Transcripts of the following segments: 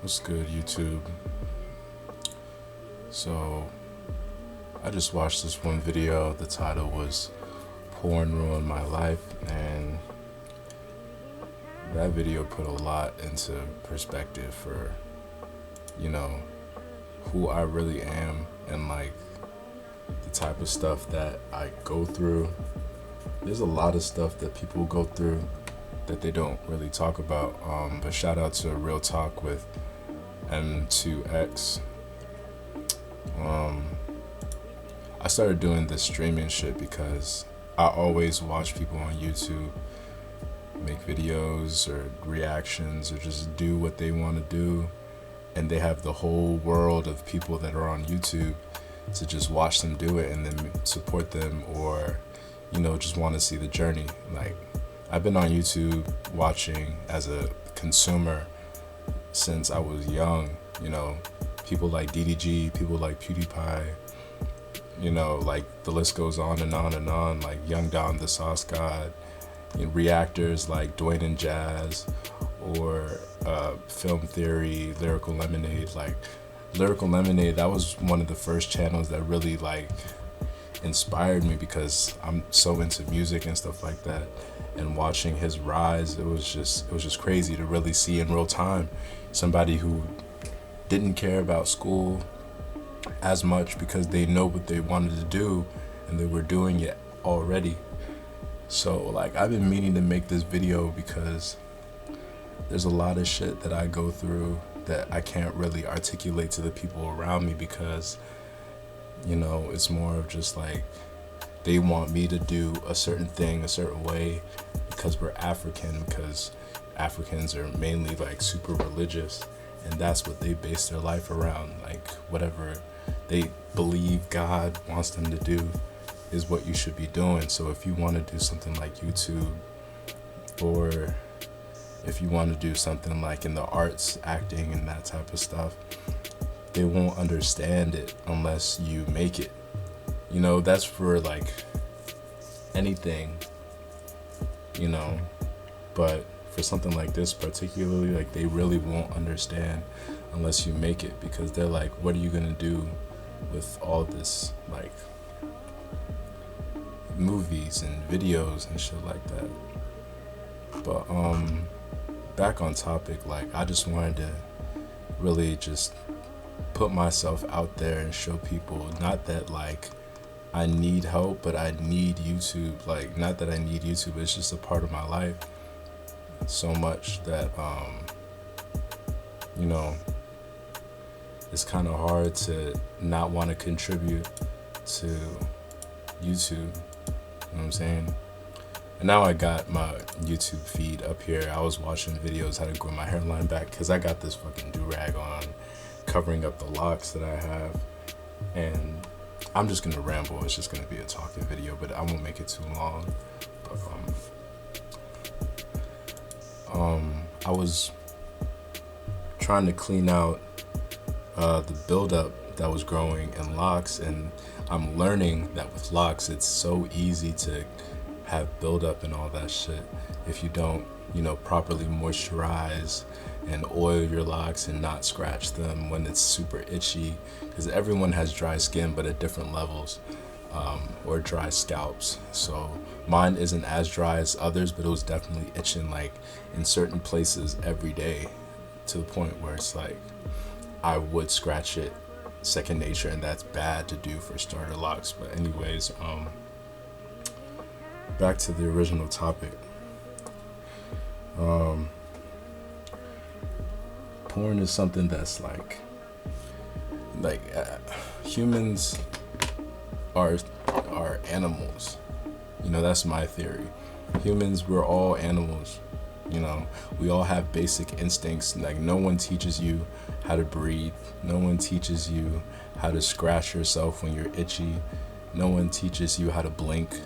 What's good, YouTube? So, I just watched this one video. The title was Porn Ruined My Life, and that video put a lot into perspective for, you know, who I really am and like the type of stuff that I go through. There's a lot of stuff that people go through that they don't really talk about. But shout out to Real Talk with M2X. I started doing this streaming shit because I always watch people on YouTube make videos or reactions or just do what they want to do, and they have the whole world of people that are on YouTube to just watch them do it and then support them, or just want to see the journey. Like, I've been on YouTube watching as a consumer since I was young. People like DDG, people like PewDiePie, like the list goes on and on and on, like Young Don the Sauce God, reactors like Dwayne and Jazz, or Film Theory, Lyrical Lemonade. Like Lyrical Lemonade, that was one of the first channels that really like inspired me because I'm so into music and stuff like that. And watching his rise, it was just crazy to really see in real time somebody who didn't care about school as much because they know what they wanted to do and they were doing it already. So like, I've been meaning to make this video because there's a lot of shit that I go through that I can't really articulate to the people around me because it's more of just like they want me to do a certain thing a certain way because we're African, because Africans are mainly like super religious, and that's what they base their life around. Like whatever they believe God wants them to do is what you should be doing. So if you want to do something like YouTube, or if you want to do something like in the arts, acting and that type of stuff, they won't understand it unless you make it. That's for like anything, but for something like this particularly, like they really won't understand unless you make it, because they're like, what are you gonna do with all this like movies and videos and shit like that? But back on topic, like I just wanted to really just put myself out there and show people, not that like I need help, but I need YouTube. Like, not that I need YouTube, it's just a part of my life so much that it's kind of hard to not want to contribute to YouTube. You know what I'm saying? And now I got my YouTube feed up here. I was watching videos how to grow my hairline back because I got this fucking do-rag on covering up the locks that I have. And I'm just gonna ramble. It's just gonna be a talking video, but I won't make it too long. But I was trying to clean out the buildup that was growing in locks, and I'm learning that with locks, it's so easy to have buildup and all that shit if you don't, properly moisturize and oil your locks and not scratch them when it's super itchy, because everyone has dry skin but at different levels, or dry scalps. So mine isn't as dry as others, but it was definitely itching like in certain places every day, to the point where it's like I would scratch it second nature, and that's bad to do for starter locks. But anyways, back to the original topic. Porn is something that's like humans are animals. That's my theory. Humans, we're all animals. We all have basic instincts. Like, no one teaches you how to breathe. No one teaches you how to scratch yourself when you're itchy. No one teaches you how to blink.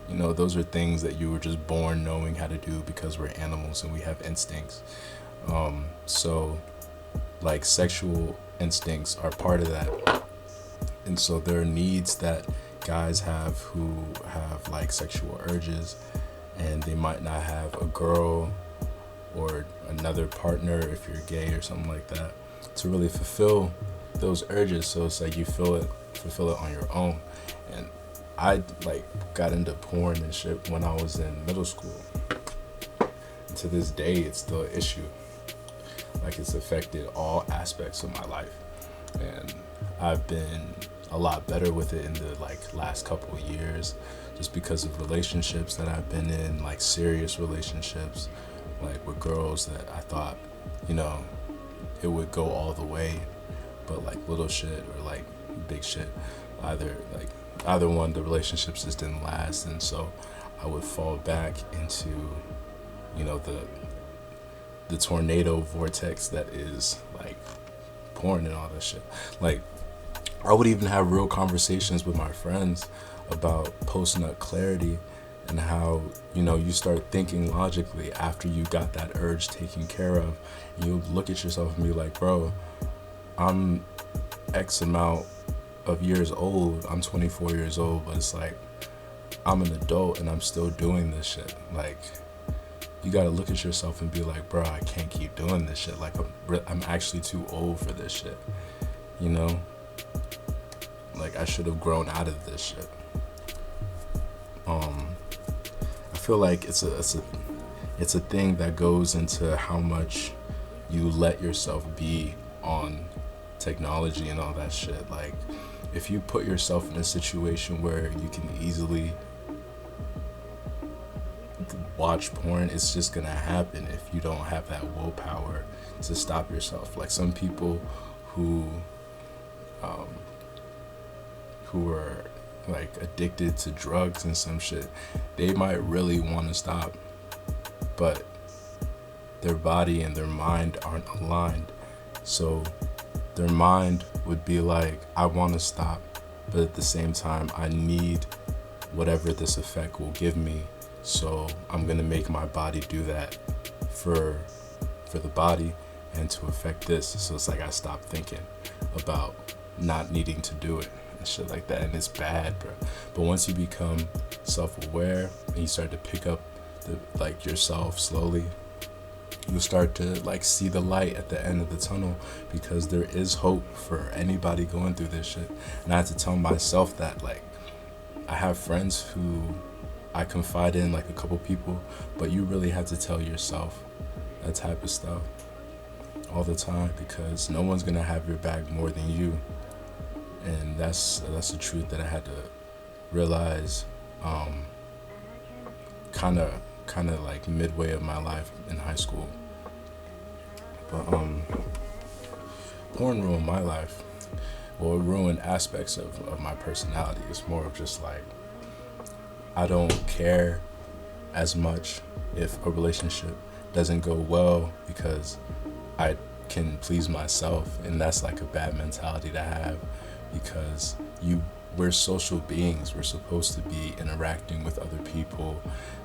Those are things that you were just born knowing how to do because we're animals and we have instincts. So like sexual instincts are part of that. And so there are needs that guys have who have like sexual urges, and they might not have a girl or another partner if you're gay or something like that. to really fulfill those urges. So it's like you fulfill it on your own. And I like got into porn and shit when I was in middle school. And to this day, it's still an issue. Like, it's affected all aspects of my life, and I've been a lot better with it in the like last couple of years, just because of relationships that I've been in, like serious relationships, like with girls that I thought, you know, it would go all the way, but like little shit or like big shit, either one, the relationships just didn't last. And so I would fall back into, you know, the tornado vortex that is like porn and all that shit. Like, I would even have real conversations with my friends about post-nut clarity and how, you know, you start thinking logically after you got that urge taken care of. And you look at yourself and be like, bro, I'm X amount of years old. I'm 24 years old, but it's like, I'm an adult and I'm still doing this shit. Like, you gotta look at yourself and be like, bro, I can't keep doing this shit. Like, I'm actually too old for this shit, you know? Like, I should have grown out of this shit. I feel like it's a thing that goes into how much you let yourself be on technology and all that shit. Like, if you put yourself in a situation where you can easily watch porn, it's just gonna happen if you don't have that willpower to stop yourself. Like, some people who are like addicted to drugs and some shit, they might really want to stop, but their body and their mind aren't aligned. So their mind would be like, I want to stop, but at the same time, I need whatever this effect will give me. So I'm going to make my body do that for the body and to affect this. So it's like I stop thinking about not needing to do it and shit like that. And it's bad, bro. But once you become self-aware and you start to pick up yourself slowly, you start to like see the light at the end of the tunnel, because there is hope for anybody going through this shit. And I had to tell myself that, like, I have friends who I confide in, like a couple people, but you really have to tell yourself that type of stuff all the time, because no one's gonna have your back more than you. And that's the truth that I had to realize kind of like midway of my life in high school. But porn ruined my life. Well, it ruined aspects of my personality. It's more of just like, I don't care as much if a relationship doesn't go well, because I can please myself, and that's like a bad mentality to have, because we're social beings. We're supposed to be interacting with other people,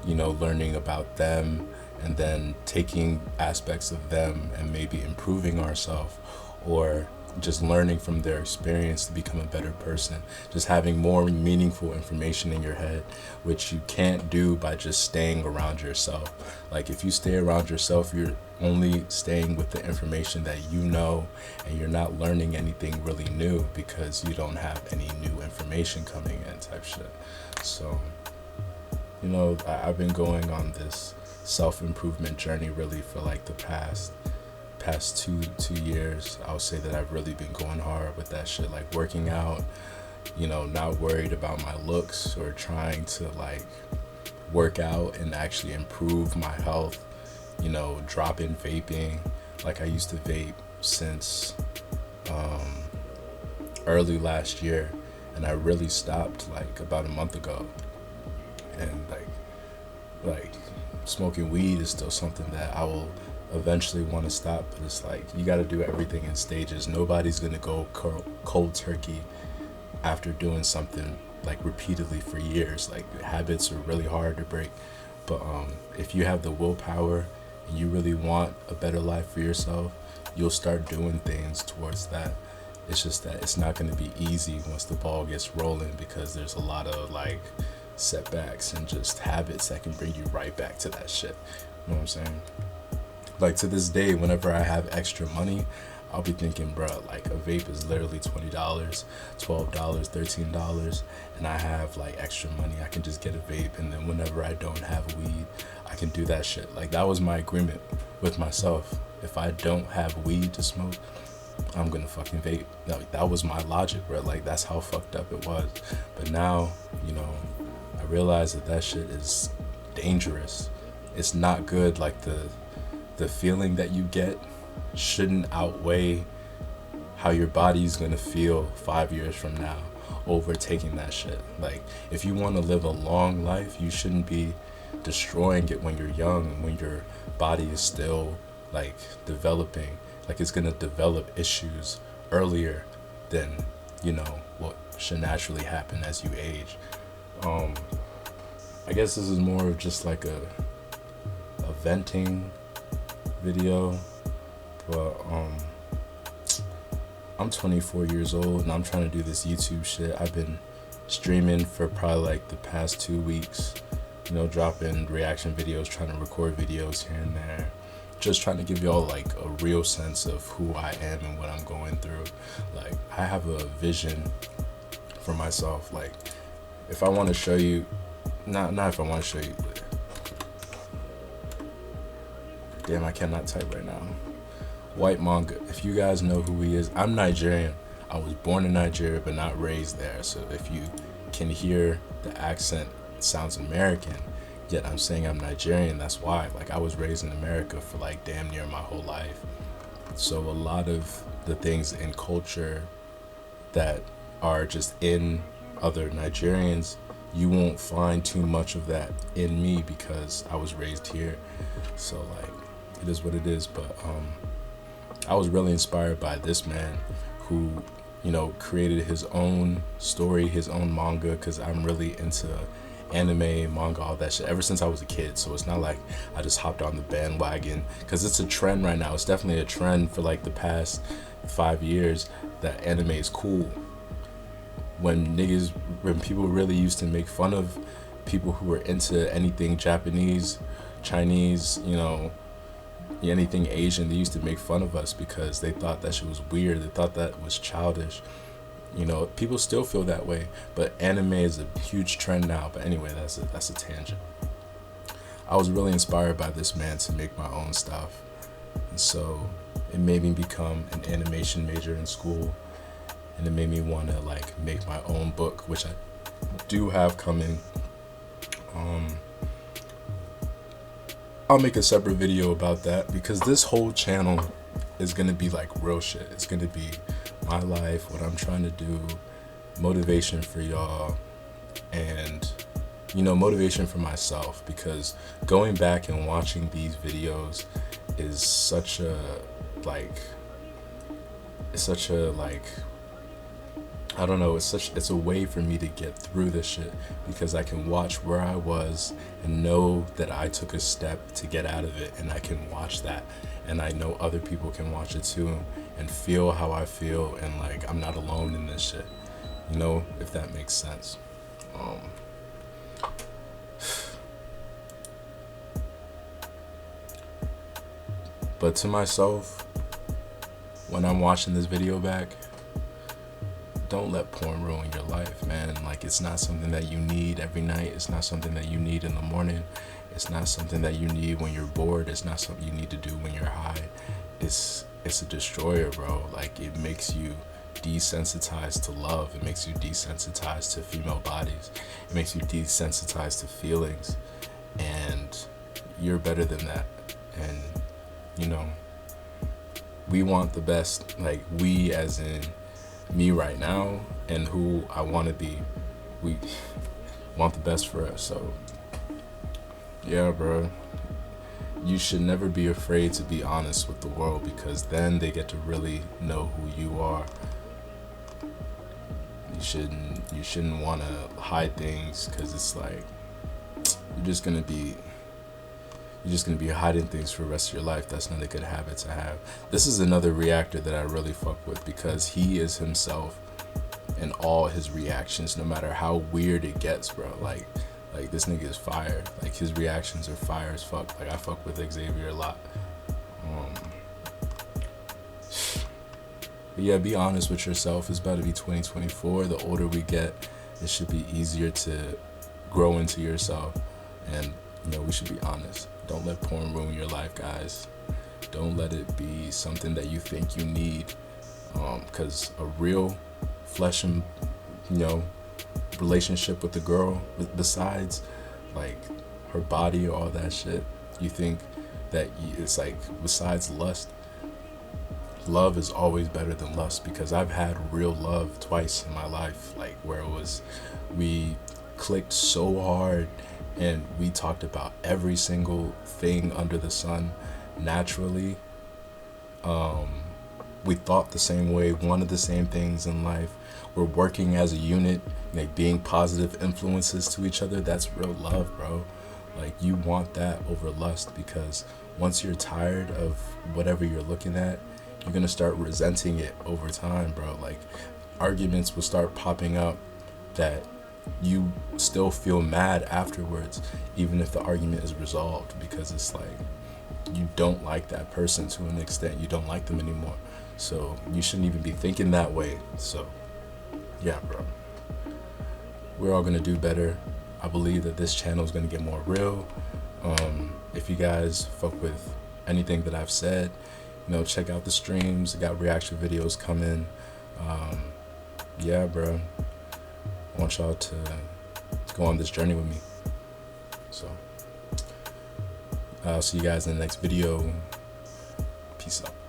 you know, learning about them, and then taking aspects of them and maybe improving ourselves, or just learning from their experience to become a better person. Just having more meaningful information in your head, which you can't do by just staying around yourself. Like, if you stay around yourself, you're only staying with the information that you know, and you're not learning anything really new because you don't have any new information coming in type shit. So, you know, I've been going on this self-improvement journey really for like the past 2 years. I would say that I've really been going hard with that shit, like working out, you know, not worried about my looks, or trying to like work out and actually improve my health, you know, dropping vaping. Like, I used to vape since early last year, and I really stopped like about a month ago. And like smoking weed is still something that I will eventually want to stop, but it's like, you got to do everything in stages. Nobody's gonna go cold turkey after doing something like repeatedly for years. Like, habits are really hard to break, but if you have the willpower and you really want a better life for yourself, you'll start doing things towards that. It's just that it's not going to be easy once the ball gets rolling, because there's a lot of like setbacks and just habits that can bring you right back to that shit. You know what I'm saying? Like, to this day, whenever I have extra money, I'll be thinking, bro, like a vape is literally $20, $12, $13, and I have like extra money. I can just get a vape, and then whenever I don't have weed, I can do that shit. Like that was my agreement with myself. If I don't have weed to smoke, I'm gonna fucking vape. Like that was my logic, bro. Like that's how fucked up it was. But now, you know, I realize that shit is dangerous. It's not good. Like the feeling that you get shouldn't outweigh how your body's gonna feel 5 years from now over taking that shit. Like if you want to live a long life, you shouldn't be destroying it when you're young, when your body is still like developing. Like it's gonna develop issues earlier than, you know, what should naturally happen as you age. I guess this is more of just like a venting video. But I'm 24 years old and I'm trying to do this YouTube shit. I've been streaming for probably like the past 2 weeks, you know, dropping reaction videos, trying to record videos here and there, just trying to give y'all like a real sense of who I am and what I'm going through. Like I have a vision for myself. Like if I want to show you, not if I want to show you, but damn, I cannot type right now. White manga. If you guys know who he is, I'm Nigerian. I was born in Nigeria but not raised there. So if you can hear the accent, it sounds American, yet I'm saying I'm Nigerian. That's why. Like I was raised in America for like damn near my whole life. So a lot of the things in culture that are just in other Nigerians, you won't find too much of that in me because I was raised here. So like it is what it is. But I was really inspired by this man who, you know, created his own story, his own manga, because I'm really into anime, manga, all that shit ever since I was a kid. So it's not like I just hopped on the bandwagon, because it's a trend right now. It's definitely a trend for like the past 5 years that anime is cool. When people really used to make fun of people who were into anything Japanese, Chinese, you know, anything Asian, they used to make fun of us because they thought that shit was weird. They thought that was childish. You know, people still feel that way, but anime is a huge trend now. But anyway, that's a tangent. I was really inspired by this man to make my own stuff, and so it made me become an animation major in school, and it made me want to like make my own book, which I do have coming. I'll make a separate video about that, because this whole channel is gonna be like real shit. It's gonna be my life, what I'm trying to do, motivation for y'all, and, you know, motivation for myself, because going back and watching these videos is such a I don't know, it's a way for me to get through this shit, because I can watch where I was and know that I took a step to get out of it, and I can watch that, and I know other people can watch it too and feel how I feel, and like I'm not alone in this shit, you know, if that makes sense. But to myself, when I'm watching this video back, don't let porn ruin your life, man. Like, it's not something that you need every night. It's not something that you need in the morning. It's not something that you need when you're bored. It's not something you need to do when you're high. It's a destroyer, bro. Like, it makes you desensitized to love. It makes you desensitized to female bodies. It makes you desensitized to feelings. And you're better than that. And, you know, we want the best. Like, we as in me right now and who I want to be, we want the best for us. So yeah, bro, you should never be afraid to be honest with the world, because then they get to really know who you are. You shouldn't want to hide things, because it's like you're just gonna be hiding things for the rest of your life. That's not a good habit to have. This is another reactor that I really fuck with, because he is himself in all his reactions, no matter how weird it gets, bro. Like this nigga is fire. Like, his reactions are fire as fuck. Like, I fuck with Xavier a lot. But yeah, be honest with yourself. It's about to be 2024. The older we get, it should be easier to grow into yourself. And, we should be honest. Don't let porn ruin your life, guys. Don't let it be something that you think you need. Because a real flesh and, relationship with the girl, besides, like, her body or all that shit, you think that it's like, besides lust, love is always better than lust. Because I've had real love twice in my life, like, where we clicked so hard and we talked about every single thing under the sun naturally. We thought the same way, wanted the same things in life. We're working as a unit, like being positive influences to each other. That's real love, bro. Like, you want that over lust, because once you're tired of whatever you're looking at, you're gonna start resenting it over time, bro. Like, arguments will start popping up that you still feel mad afterwards, even if the argument is resolved, because it's like, you don't like that person to an extent. You don't like them anymore. So you shouldn't even be thinking that way. So yeah, bro, we're all gonna do better. I believe that this channel is gonna get more real. If you guys fuck with anything that I've said, check out the streams. I got reaction videos coming. Yeah, bro, I want y'all to go on this journey with me. So I'll see you guys in the next video. Peace out.